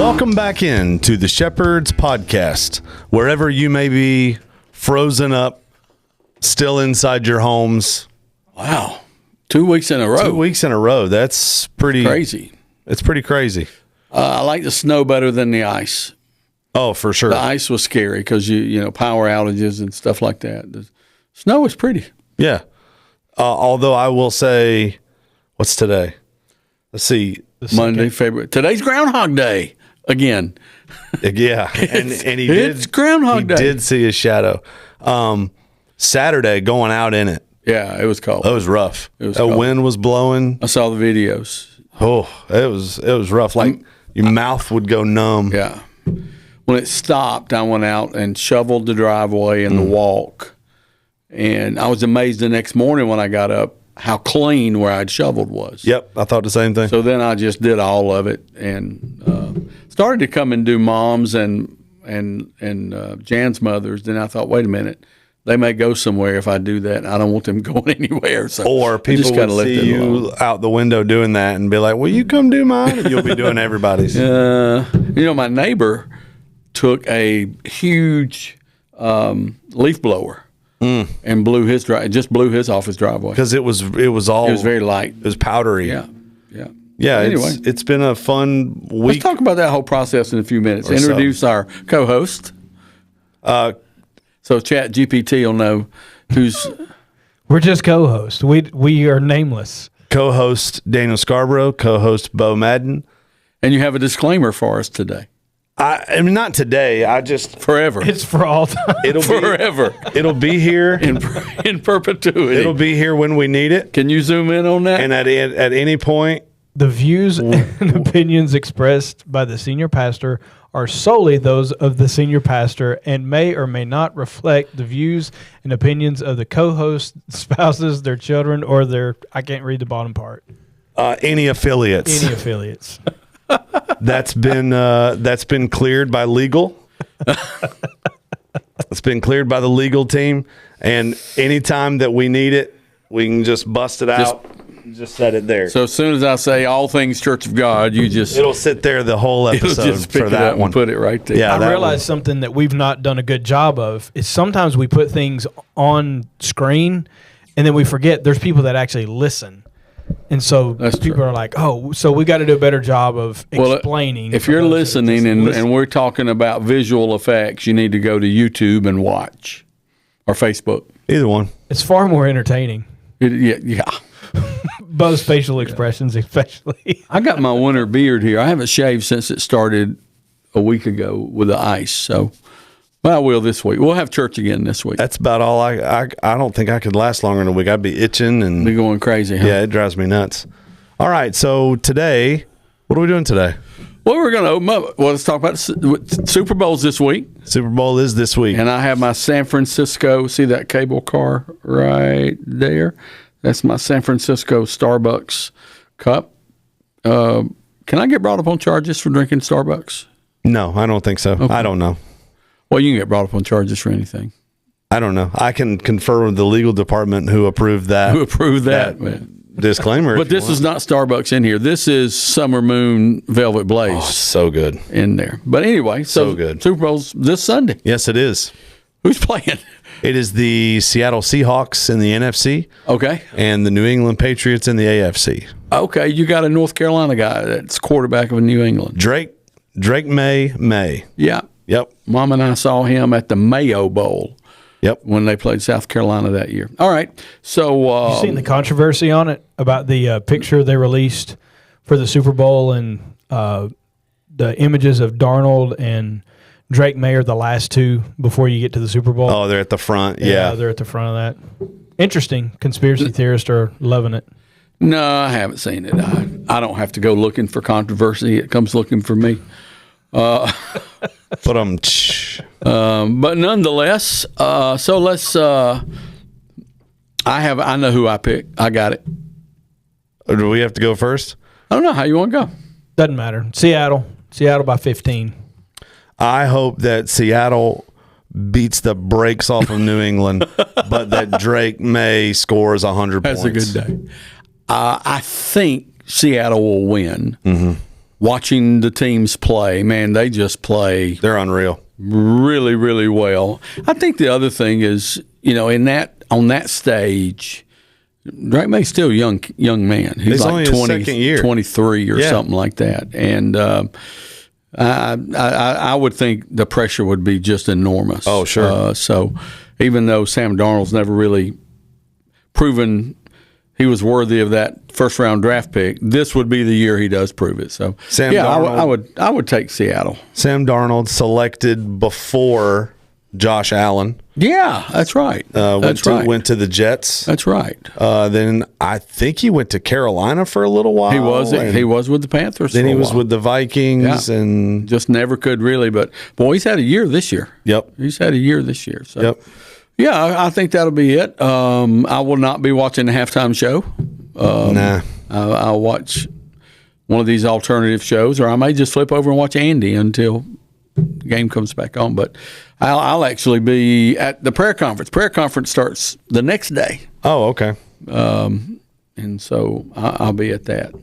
Welcome back in to the Shepherd's Podcast. Wherever you may be, frozen up, still inside your homes. Wow. 2 weeks in a row. 2 weeks in a row. That's pretty crazy. It's pretty crazy. I like the snow better than the ice. Oh, for sure. The ice was scary because you know, power outages and stuff like that. The snow was pretty. Yeah. Although I will say, what's today? Let's see. Monday, February. Today's Groundhog Day again. Yeah. And he did. It's Groundhog Day. He did see his shadow. Saturday going out in it. Yeah, it was cold. It was rough. It was The cold. wind was blowing. I saw the videos. Oh, it was rough. Like your mouth would go numb. Yeah. When it stopped, I went out and shoveled the driveway and the walk. And I was amazed the next morning when I got up how clean where I'd shoveled was. Yep, I thought the same thing. So then I just did all of it and started to come and do Mom's and Jan's mother's. Then I thought, wait a minute, they may go somewhere if I do that. I don't want them going anywhere. So Or people just would gotta let see them you alone. out the window doing that and be like, will you come do mine? And you'll be doing everybody's. You know, my neighbor took a huge leaf blower and blew his off his driveway. Because it was very light. It was powdery. Yeah. Yeah, Anyway. it's been a fun Let's week. talk about that whole process in a few minutes. Or so. Introduce our co-host. So Chat GPT will know who's. We're just co-hosts. We are nameless. Co-host Daniel Scarborough, co-host Bo Madden. And you have a disclaimer for us today. I mean, not today. I just Forever. It's for all time. it'll forever. It'll be here. In perpetuity. It'll be here when we need it. Can you zoom in on that? And at any point, The views and opinions expressed by the senior pastor are solely those of the senior pastor and may or may not reflect the views and opinions of the co-host, spouses, their children, or their, I can't read the bottom part, any affiliates. any affiliates. That's been cleared by legal. It's been cleared by the legal team, and anytime that we need it, we can just bust it out. Just set it there. So as soon as I say all things Church of God, you just It'll sit there the whole episode just pick for it that up one. and put it right there. Yeah, I that realized something that we've not done a good job of is sometimes we put things on screen and then we forget there's people that actually listen. And so That's people true. are like, oh, so we got to do a better job of explaining. If for you're those that listening just and, listen. and we're talking about visual effects, you need to go to YouTube and watch or Facebook. Either one. It's far more entertaining. Yeah. Both facial expressions, especially. I got my winter beard here. I haven't shaved since it started a week ago with the ice. So, well, I will this week. We'll have church again this week. That's about all. I don't think I could last longer than a week. I'd be itching and Be going crazy, huh? yeah, it drives me nuts. All right, so today, what are we doing today? Well, we're going to open up. Well, let's talk about Super Bowls this week. Super Bowl is this week. And I have my San Francisco. See that cable car right there? That's my San Francisco Starbucks cup. Can I get brought up on charges for drinking Starbucks? No, I don't think so. Okay. I don't know. Well, you can get brought up on charges for anything. I don't know. I can confer with the legal department who approved that. Who approved that? Man. Disclaimer. But this is not Starbucks in here. This is Summer Moon Velvet Blaze so good. in there. But anyway, So good. Super Bowl's this Sunday. Yes, it is. Who's playing? It is the Seattle Seahawks in the NFC Okay. and the New England Patriots in the AFC. Okay, you got a North Carolina guy that's quarterback of New England. Drake May. Yeah. Yep. Mom and I saw him at the Mayo Bowl Yep. when they played South Carolina that year. All right. So You seen the controversy on it about the picture they released for the Super Bowl and the images of Darnold and Drake May are the last two before you get to the Super Bowl. Oh, they're at the front. Yeah. They're at the front of that. Interesting. Conspiracy theorists are loving it. no, I haven't seen it. I don't have to go looking for controversy. It comes looking for me. But But nonetheless, so let's. I know who I picked. I got it. do we have to go first? I don't know how you want to go. Doesn't matter. Seattle by 15. I hope that Seattle beats the brakes off of New England, but that Drake May scores 100 That's points. a good day. I think Seattle will win, watching the teams play, man, they just play They're unreal. really, really well. I think the other thing is, on that stage, Drake May's still a young man. He's like only his second year. 23 or something like that. And I would think the pressure would be just enormous. Oh, sure. So even though Sam Darnold's never really proven he was worthy of that first-round draft pick, this would be the year he does prove it. So, Darnold, I would take Seattle. Sam Darnold selected before Josh Allen. Yeah, that's right. Went to the Jets. That's right. Then I think he went to Carolina for a little while. He was with the Panthers. Then he was with the Vikings, and just never could really. But boy, he's had a year this year. Yep, he's had a year this year. So. Yep. Yeah, I think that'll be it. I will not be watching the halftime show. Nah. I'll watch one of these alternative shows, or I may just flip over and watch Andy until the game comes back on. But I'll actually be at the prayer conference. Prayer conference starts the next day. Oh, okay. And so I'll be at that.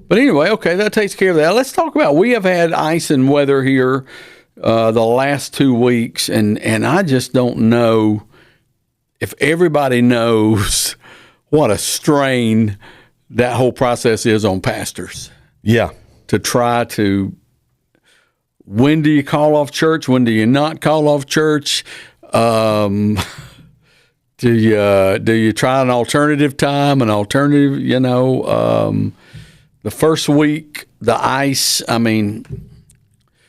But anyway, okay, that takes care of that. Let's talk about, we have had ice and weather here the last 2 weeks, and I just don't know if everybody knows what a strain that whole process is on pastors. Yeah. To try to, when do you call off church? When do you not call off church? Do you try an alternative time, the first week, the ice, I mean,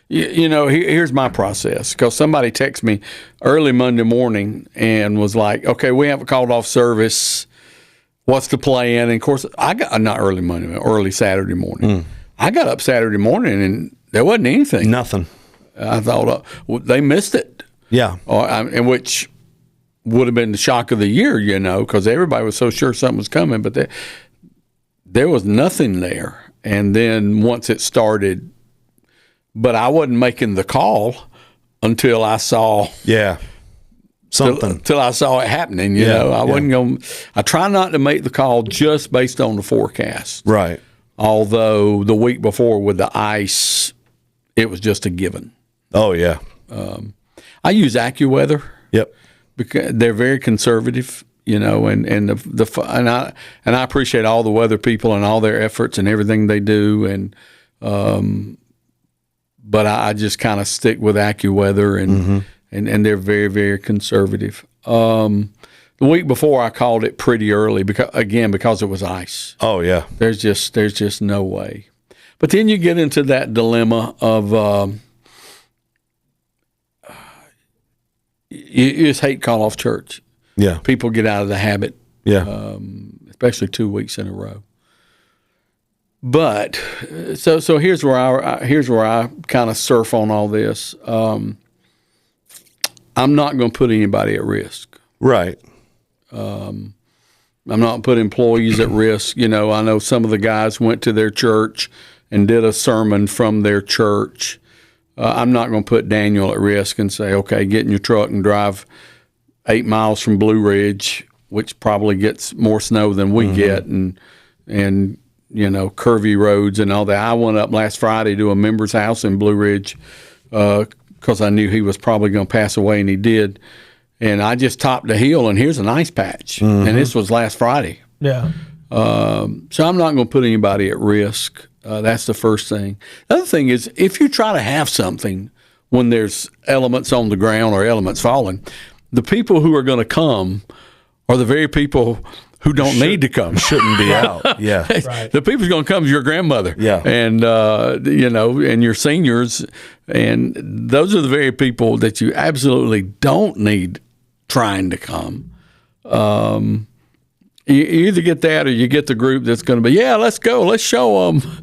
here's my process, because somebody texted me early Monday morning and was like, okay, we haven't called off service. What's the plan? And of course, early Saturday morning. I got up Saturday morning and there wasn't anything. Nothing. I thought, they missed it. Yeah. And which would have been the shock of the year, because everybody was so sure something was coming, but there was nothing there. And then once it started, but I wasn't making the call until I saw something. Until I saw it happening. I wasn't going. I try not to make the call just based on the forecast. Right. Although the week before with the ice, it was just a given. Oh yeah. I use AccuWeather. Yep. Because they're very conservative. And I appreciate all the weather people and all their efforts and everything they do. And but I just kind of stick with AccuWeather, and they're very, very conservative. The week before, I called it pretty early because it was ice. Oh yeah, there's just no way. But then you get into that dilemma of you just hate call off church. Yeah, people get out of the habit. Yeah, especially 2 weeks in a row. But so here's where I kind of surf on all this. I'm not going to put anybody at risk. Right. I'm not put employees at risk. I know some of the guys went to their church and did a sermon from their church. I'm not going to put Daniel at risk and say, okay, get in your truck and drive 8 miles from Blue Ridge, which probably gets more snow than we get, and curvy roads and all that. I went up last Friday to a member's house in Blue Ridge because I knew he was probably going to pass away, and he did. And I just topped the hill, and here's an ice patch. And this was last Friday. Yeah. So I'm not going to put anybody at risk. That's the first thing. The other thing is, if you try to have something when there's elements on the ground or elements falling, the people who are going to come are the very people who don't need to come. Shouldn't be out. Yeah. Right. The people who's going to come is your grandmother. Yeah. And, and your seniors. And those are the very people that you absolutely don't need trying to come. You either get that or you get the group that's going to be, yeah, let's go, let's show them.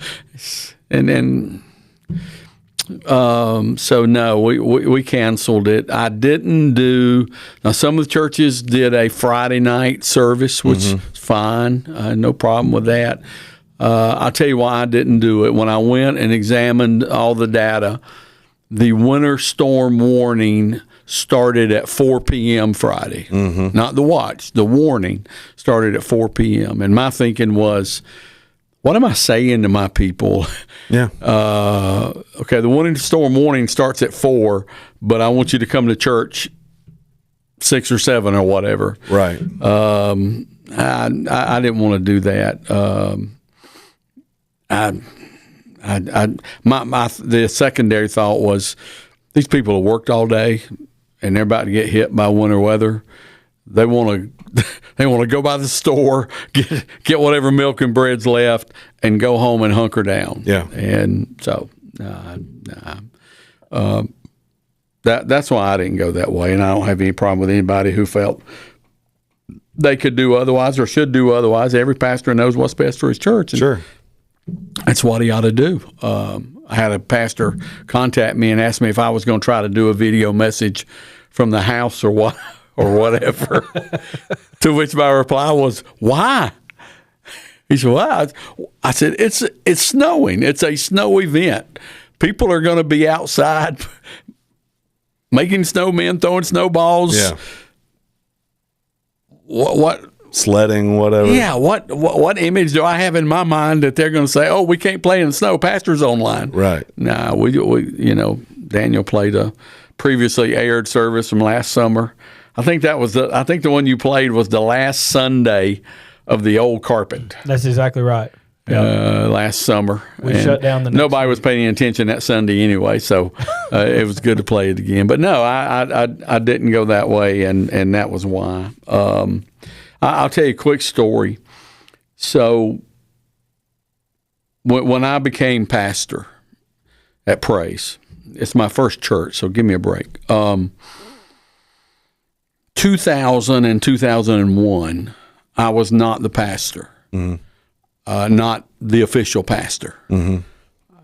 And then, so no, we canceled it. I didn't do, now some of the churches did a Friday night service, which is fine. No problem with that. I'll tell you why I didn't do it. When I went and examined all the data, the winter storm warning started at 4 p.m. Friday. Not the watch. The warning started at 4 p.m. And my thinking was, what am I saying to my people? Yeah. Okay, the one in the store morning starts at 4, but I want you to come to church 6 or 7 or whatever. Right. I didn't want to do that. The secondary thought was, these people have worked all day and they're about to get hit by winter weather. They want to go by the store, get whatever milk and bread's left, and go home and hunker down. Yeah. And so, that's why I didn't go that way. And I don't have any problem with anybody who felt they could do otherwise or should do otherwise. Every pastor knows what's best for his church. And Sure. that's what he ought to do. I had a pastor contact me and ask me if I was going to try to do a video message from the house or what. Or whatever. To which my reply was, "Why?" He said, "Why?" I said, "It's snowing. It's a snow event. People are going to be outside making snowmen, throwing snowballs. Yeah. What Sledding, whatever. Yeah. What image do I have in my mind that they're going to say, 'Oh, we can't play in the snow. Pastor's online.'" Right. Nah, we Daniel played a previously aired service from last summer. I think the one you played was the last Sunday of the old carpet. That's exactly right. Yep. Last summer. We shut down the next nobody was paying attention that Sunday anyway, so it was good to play it again. But no, I didn't go that way, and that was why. I'll tell you a quick story. So when I became pastor at Praise, it's my first church, so give me a break. 2000 and 2001, I was not the pastor, not the official pastor.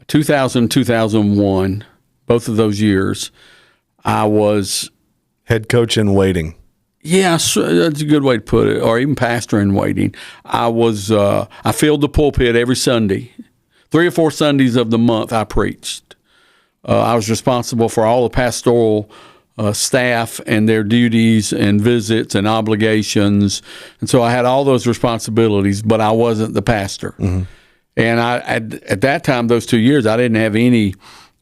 2000, 2001, both of those years, I was Head coach in waiting. Yeah, that's a good way to put it, or even pastor in waiting. I filled the pulpit every Sunday. 3 or 4 Sundays of the month I preached. I was responsible for all the pastoral staff and their duties and visits and obligations. And so I had all those responsibilities, but I wasn't the pastor. And at that time, those 2 years, I didn't have any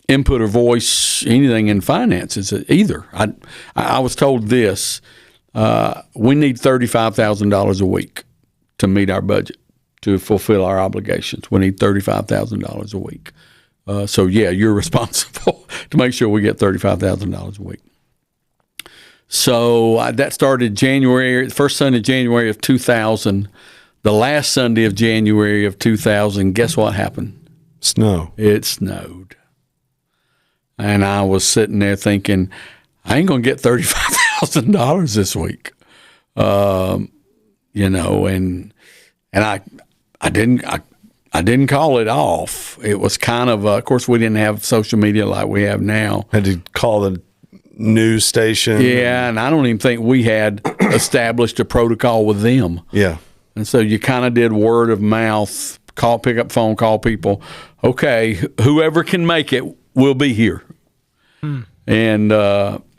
input or voice, anything in finances either. I was told this, we need $35,000 a week to meet our budget, to fulfill our obligations. We need $35,000 a week. So, yeah, you're responsible to make sure we get $35,000 a week. So that started January, the first Sunday of January of 2000. The last Sunday of January of 2000, guess what happened? Snow. It snowed. And I was sitting there thinking, I ain't going to get $35,000 this week. And I didn't call it off. It was kind of course, we didn't have social media like we have now. Had to call the news station. Yeah, and I don't even think we had established a protocol with them. Yeah. And so you kind of did word of mouth, pick up phone, call people. Okay, whoever can make it will be here. And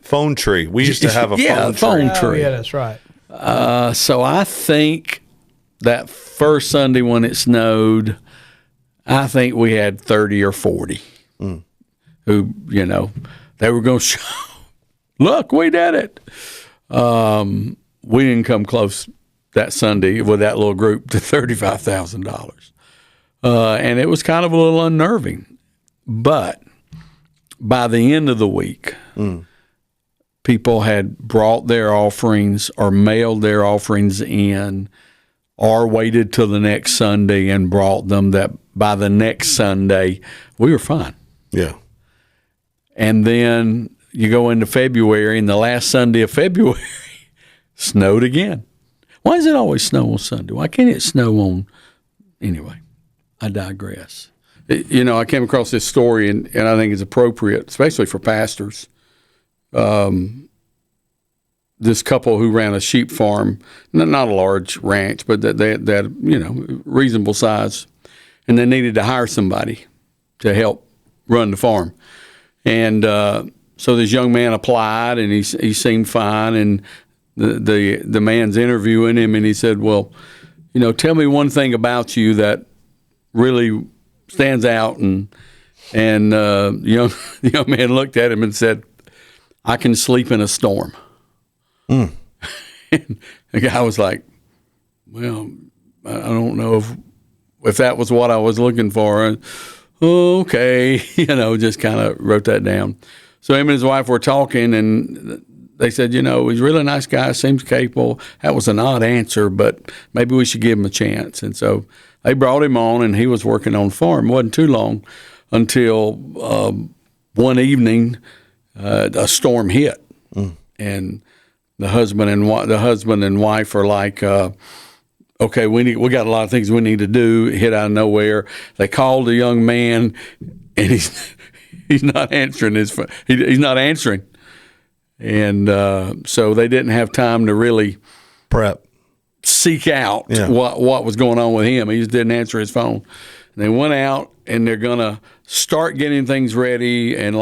phone tree. We used to have a phone tree. Oh, yeah, that's right. So I think that first Sunday when it snowed, I think we had 30 or 40 who, they were going to show, look, we did it. We didn't come close that Sunday with that little group to $35,000. And it was kind of a little unnerving. But by the end of the week, people had brought their offerings or mailed their offerings in or waited till the next Sunday and brought them, that by the next Sunday, we were fine. Yeah. And then you go into February, and the last Sunday of February snowed again. Why does it always snow on Sunday? Why can't it snow on... Anyway, I digress. I came across this story, and I think it's appropriate, especially for pastors. This couple who ran a sheep farm, not a large ranch, but they had reasonable size, and they needed to hire somebody to help run the farm. And so this young man applied, and he seemed fine, and the man's interviewing him, and he said, well, tell me one thing about you that really stands out. And the young man looked at him and said, "I can sleep in a storm." And the guy was like, "Well, I don't know if that was what I was looking for." And, okay, just kind of wrote that down. So him and his wife were talking, and they said, he's a really nice guy, seems capable. That was an odd answer, but maybe we should give him a chance. And so they brought him on, and he was working on the farm. It wasn't too long until one evening a storm hit, and the husband and wife are like, "Okay, we got a lot of things we need to do." Hit out of nowhere. They called the young man, and he's not answering his phone. He's not answering. And so they didn't have time to really seek out what was going on with him. He just didn't answer his phone. And they went out, and they're going to start getting things ready. And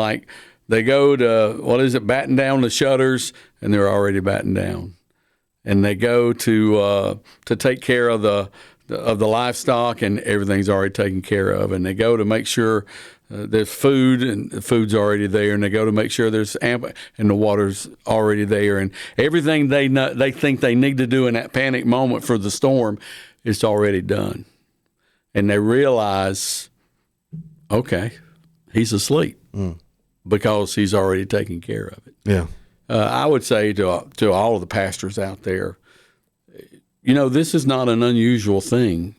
they go to, batten down the shutters, and they're already battened down. And they go to take care of the livestock, and everything's already taken care of. And they go to make sure there's food, and the food's already there, and they go to make sure there's ample, and the water's already there, and everything they think they need to do in that panic moment for the storm, it's already done, and they realize, okay, he's asleep because he's already taken care of it. Yeah, I would say to all of the pastors out there, this is not an unusual thing.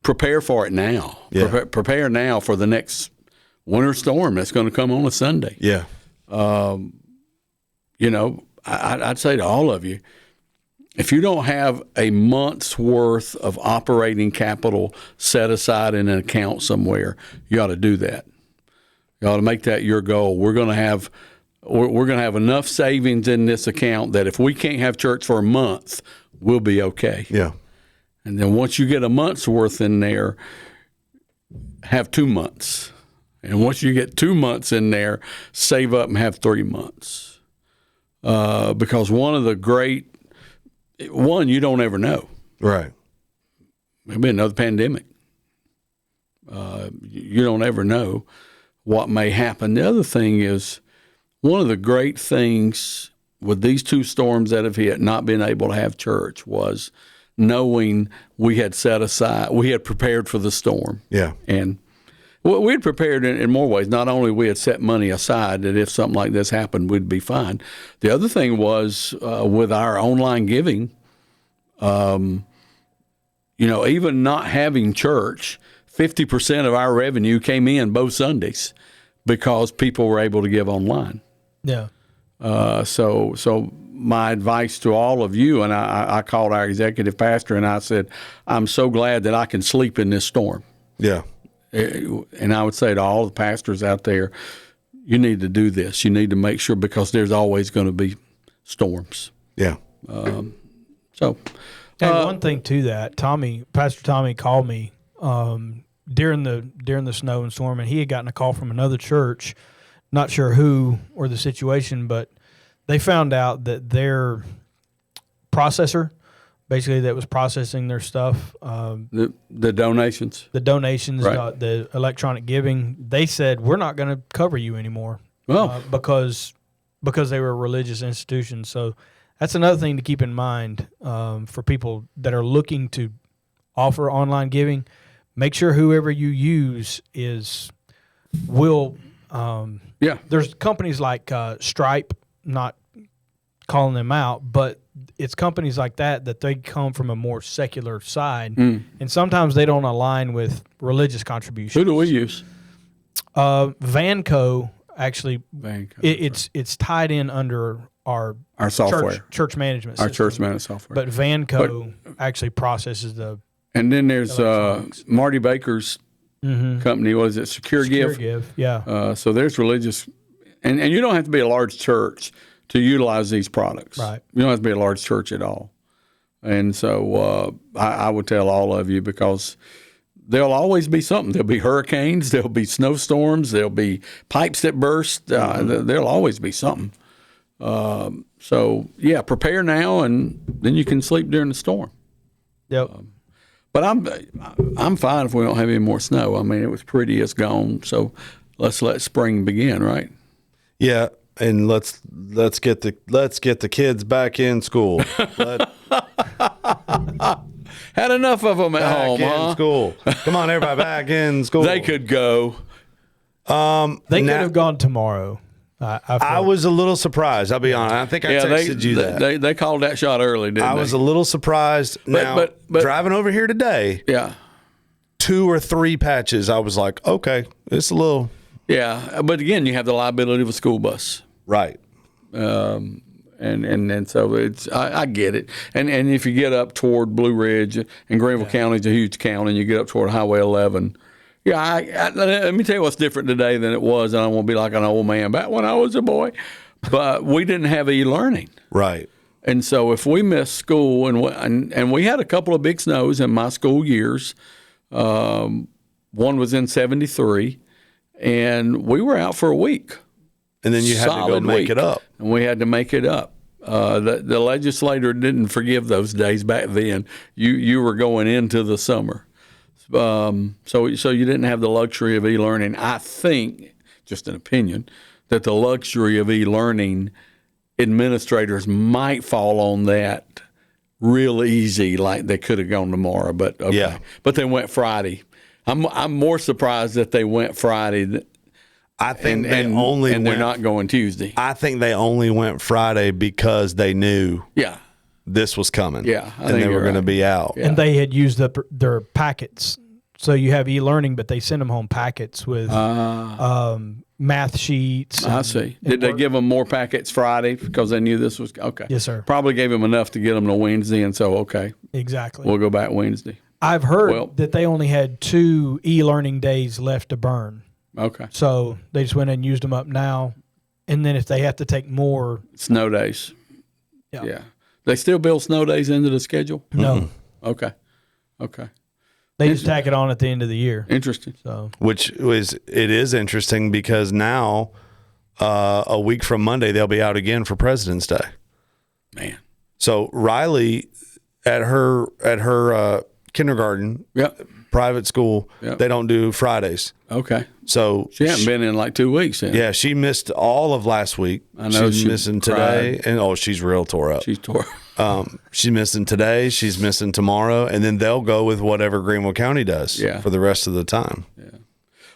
Prepare for it now. Yeah. Prepare now for the next winter storm that's going to come on a Sunday. Yeah. I'd say to all of you, if you don't have a month's worth of operating capital set aside in an account somewhere, you ought to do that. You ought to make that your goal. We're going to have enough savings in this account that if we can't have church for a month, we'll be okay. Yeah. And then once you get a month's worth in there, have 2 months. And once you get 2 months in there, save up and have 3 months. Because you don't ever know. Right. Maybe another pandemic. You don't ever know what may happen. The other thing is, one of the great things with these 2 storms that have hit, not being able to have church, was knowing we had prepared for the storm. Yeah. And we had prepared in more ways. Not only we had set money aside that if something like this happened, we'd be fine. The other thing was with our online giving, even not having church, 50% of our revenue came in both Sundays because people were able to give online. Yeah. So my advice to all of you, and I called our executive pastor and I said, I'm so glad that I can sleep in this storm. Yeah. And I would say to all the pastors out there, you need to do this. You need to make sure, because there's always going to be storms. Yeah. And one thing to that, Pastor Tommy called me during the snow and storm, and he had gotten a call from another church, not sure who or the situation, but they found out that their processor, basically that was processing their stuff, the donations, right, the electronic giving, they said, we're not going to cover you anymore because they were a religious institution. So that's another thing to keep in mind for people that are looking to offer online giving. Make sure whoever you use will. There's companies like Stripe, not calling them out, but it's companies like that they come from a more secular side, and sometimes they don't align with religious contributions. Who do we use? Vanco, actually. It's tied in under our software, church management system. Our church management software. But Vanco actually processes the. And then there's Marty Baker's company. What is it? Secure Give. Yeah. So there's religious, and you don't have to be a large church to utilize these products. Right. You don't have to be a large church at all. And so I would tell all of you, because there'll always be something. There'll be hurricanes. There'll be snowstorms. There'll be pipes that burst. There'll always be something. So prepare now, and then you can sleep during the storm. Yep. But I'm fine if we don't have any more snow. I mean, it was pretty. It's gone. So let's let spring begin, right? Yeah, and let's get the kids back in school. Had enough of them at Back home, in huh? school. Come on, everybody, back in school. They could go. They could have gone tomorrow. I was a little surprised. I'll be honest. I think I texted you that. They called that shot early, didn't they? I was a little surprised. Now, but driving over here today, yeah. 2 or 3 patches, I was like, okay, it's a little. Yeah, but again, you have the liability of a school bus. Right. And so it's I get it. And if you get up toward Blue Ridge, and Greenville County is a huge county, and you get up toward Highway 11, yeah, let me tell you what's different today than it was. And I won't be like an old man back when I was a boy, but we didn't have e-learning. Right. And so if we missed school, and we had a couple of big snows in my school years, one was in '73, and we were out for a week. And then you had to go make it up. And we had to make it up. The legislator didn't forgive those days back then. You were going into the summer. So you didn't have the luxury of e-learning. I think, just an opinion, that the luxury of e-learning administrators might fall on that real easy, like they could have gone tomorrow. But okay. Yeah. But they went Friday. I'm more surprised that they went Friday. I think they're not going Tuesday. I think they only went Friday because they knew this was coming. Yeah, and they were going to be out. Yeah. And they had used up their packets. So you have e-learning, but they send them home packets with math sheets. I see. Did they give them more packets Friday because they knew this was okay? Yes, sir. Probably gave them enough to get them to Wednesday, and so okay, exactly. We'll go back Wednesday. I've heard that they only had 2 e-learning days left to burn. Okay. So they just went and used them up now. And then if they have to take more. Snow days. Yeah. They still build snow days into the schedule? No. Okay. They just tack it on at the end of the year. Interesting. So, it is interesting because now, a week from Monday, they'll be out again for President's Day. Man. So Riley, at her kindergarten, private school, they don't do Fridays. Okay. So she hasn't been in like 2 weeks. Yeah, she missed all of last week. I know she's missing today, and she's real tore up. She's tore up. She's missing today. She's missing tomorrow, and then they'll go with whatever Greenville County does for the rest of the time. Yeah.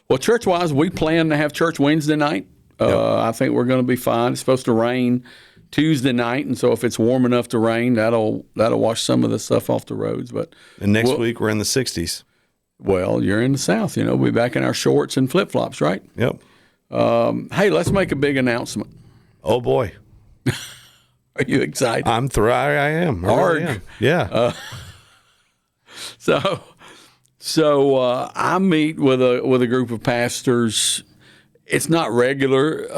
Well, church-wise, we plan to have church Wednesday night. I think we're going to be fine. It's supposed to rain Tuesday night, and so if it's warm enough to rain, that'll wash some of the stuff off the roads. And next week we're in the 60s. Well, you're in the South. We'll be back in our shorts and flip-flops, right? Yep. Hey, let's make a big announcement. Oh, boy. Are you excited? I'm thrilled. I am. I really am. Yeah. So I meet with a group of pastors. It's not regular.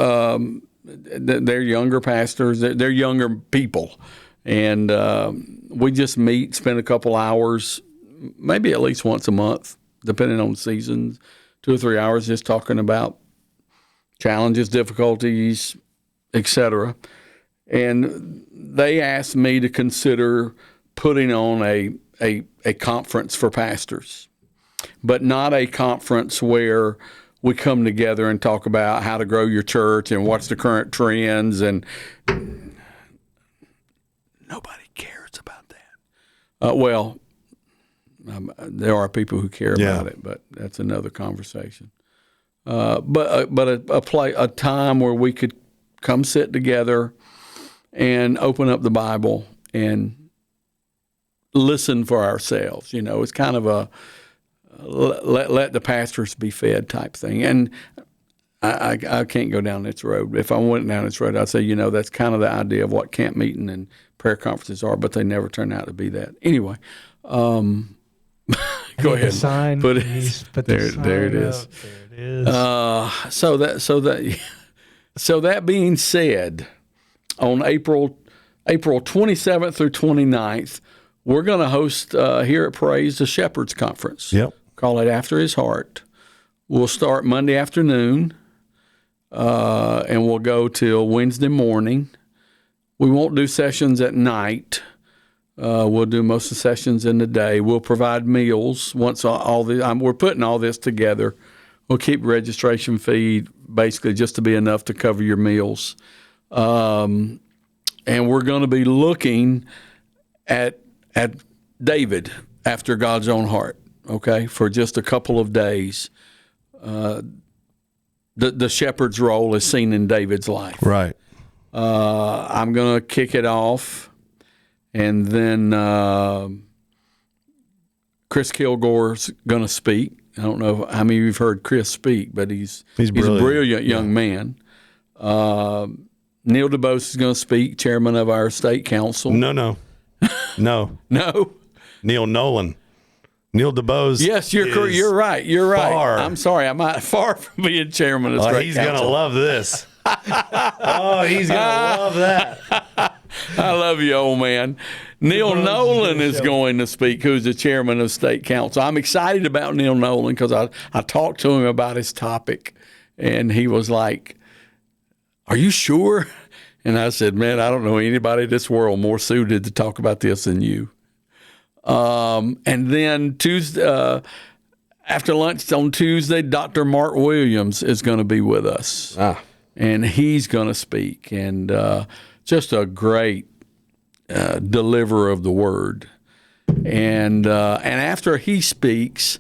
They're younger pastors. They're younger people. And we just meet, spend a couple hours, maybe at least once a month, depending on the seasons, 2 or 3 hours, just talking about challenges, difficulties, etc. And they asked me to consider putting on a conference for pastors, but not a conference where we come together and talk about how to grow your church and what's the current trends, and nobody cares about that. There are people who care about it, but that's another conversation. But a time where we could come sit together and open up the Bible and listen for ourselves. It's kind of a let the pastors be fed type thing. And I can't go down this road. If I went down this road, I'd say, that's kind of the idea of what camp meeting and prayer conferences are, but they never turn out to be that. Anyway, go ahead. Sign. Put it there. There it is. There it is. So that being said, on April 27th through 29th, we're going to host here at Praise the Shepherd's Conference. Yep. Call it After His Heart. We'll start Monday afternoon, and we'll go till Wednesday morning. We won't do sessions at night. We'll do most of the sessions in the day. We'll provide meals once all the. We're putting all this together. We'll keep registration fee basically just to be enough to cover your meals, and we're going to be looking at David after God's own heart. Okay, for just a couple of days. The shepherd's role is seen in David's life. Right. I'm going to kick it off, and then Chris Kilgore's going to speak. I don't know how many of you have heard Chris speak, but he's a brilliant young man. Neil DeBose is going to speak, chairman of our state council. No. No? Neil Nolan. Neil DeBose. Yes, you're right. You're right. Far. I'm sorry. I'm far from being chairman of the state he's council. going to love this. He's going to love that. I love you, old man. Neil Nolan is going to speak, who's the chairman of state council. I'm excited about Neil Nolan because I talked to him about his topic, and he was like, "Are you sure?" And I said, "Man, I don't know anybody in this world more suited to talk about this than you." And then Tuesday, after lunch on Tuesday, Dr. Mark Williams is going to be with us. And he's going to speak, and just a great deliverer of the word. And after he speaks,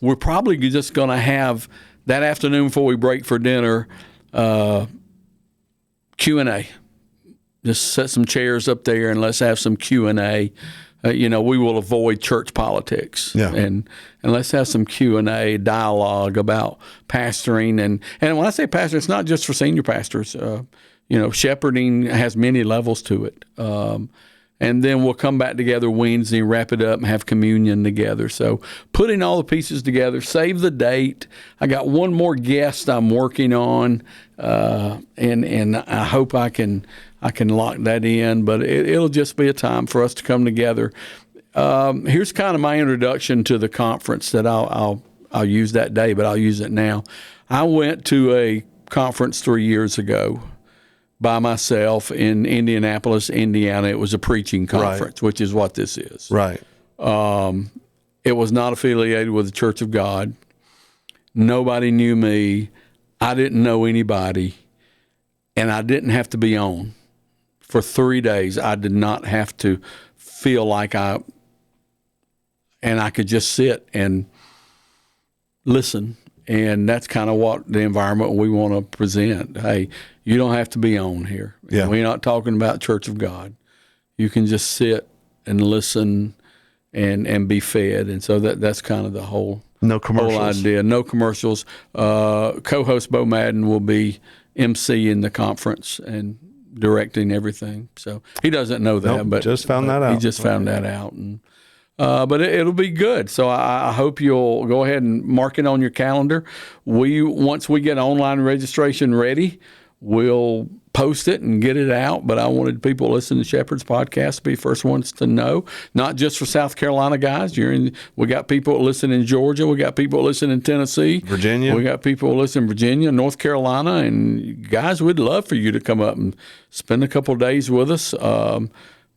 we're probably just going to have that afternoon before we break for dinner, Q&A. Just set some chairs up there and let's have some Q&A. We will avoid church politics, and let's have some Q&A dialogue about pastoring. And when I say pastor, it's not just for senior pastors. Shepherding has many levels to it. And then we'll come back together Wednesday, wrap it up, and have communion together. So putting all the pieces together, save the date. I got one more guest I'm working on, and I hope I can lock that in. But it'll just be a time for us to come together. Here's kind of my introduction to the conference that I'll use that day, but I'll use it now. I went to a conference 3 years ago by myself in Indianapolis, Indiana. It was a preaching conference, which is what this is. Right. It was not affiliated with the Church of God. Nobody knew me. I didn't know anybody, and I didn't have to be on. For 3 days, I did not have to feel like I could just sit and listen. And that's kind of what the environment we want to present. Hey, you don't have to be on here. Yeah. We're not talking about Church of God. You can just sit and listen and be fed. And so that's kind of the whole idea. No commercials. Co-host Bo Madden will be emceeing the conference and directing everything. So he doesn't know that, but just found that out. He just found that out. And but it'll be good. So I hope you'll go ahead and mark it on your calendar. Once we get online registration ready, we'll post it and get it out. But I wanted people listening to Shepherd's Podcast to be the first ones to know, not just for South Carolina guys. We got people that listen in Georgia. We got people that listen in Tennessee. Virginia. We got people that listen in Virginia, North Carolina. And guys, we'd love for you to come up and spend a couple of days with us.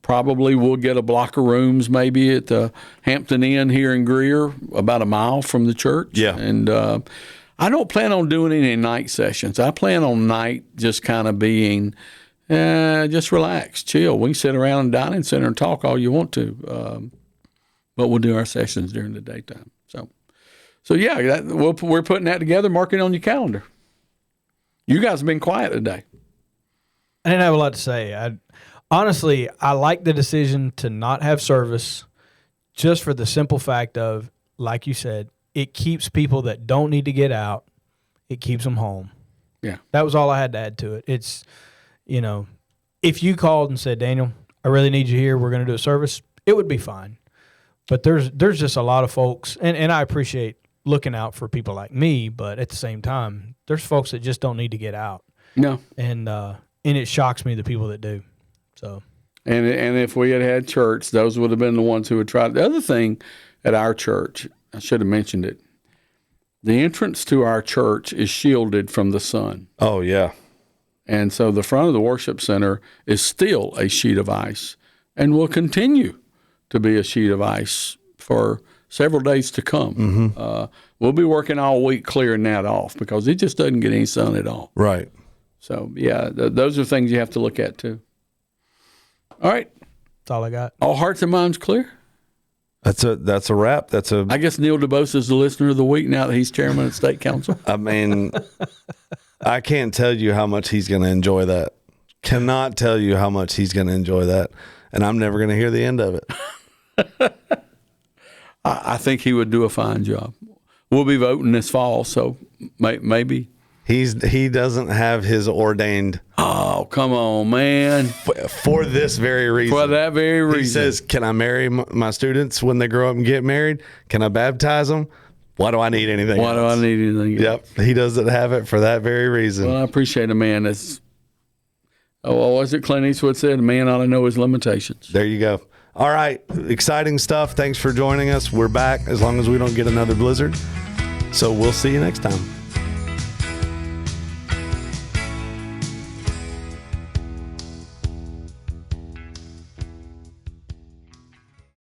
Probably we'll get a block of rooms maybe at the Hampton Inn here in Greer, about a mile from the church. Yeah. And I don't plan on doing any night sessions. I plan on night just kind of being just relax, chill. We can sit around in the dining center and talk all you want to, but we'll do our sessions during the daytime. So yeah, we're putting that together. Mark it on your calendar. You guys have been quiet today. I didn't have a lot to say. Honestly, I like the decision to not have service just for the simple fact of, like you said, it keeps people that don't need to get out, it keeps them home. Yeah. That was all I had to add to it. It's, if you called and said, Daniel, I really need you here, we're going to do a service, it would be fine. But there's just a lot of folks, and I appreciate looking out for people like me, but at the same time, there's folks that just don't need to get out. No. And it shocks me, the people that do. So, and if we had church, those would have been the ones who would try. The other thing at our church, I should have mentioned it. The entrance to our church is shielded from the sun. Oh yeah, and so the front of the worship center is still a sheet of ice, and will continue to be a sheet of ice for several days to come. We'll be working all week clearing that off because it just doesn't get any sun at all. Right. So, yeah, those are things you have to look at, too. All right. That's all I got. All hearts and minds clear? That's a wrap. I guess Neil DeBose is the listener of the week now that he's chairman of State Council. I mean, I can't tell you how much he's going to enjoy that. Cannot tell you how much he's going to enjoy that. And I'm never going to hear the end of it. I think he would do a fine job. We'll be voting this fall, so maybe. He doesn't have his ordained. Oh, come on, man. For this very reason. For that very reason. He says, can I marry my students when they grow up and get married? Can I baptize them? Why do I need anything Why else? do I need anything else? Yep. He doesn't have it for that very reason. Well, I appreciate a man that's, was it Clint Eastwood said, a man ought to know his limitations. There you go. All right. Exciting stuff. Thanks for joining us. We're back as long as we don't get another blizzard. So we'll see you next time.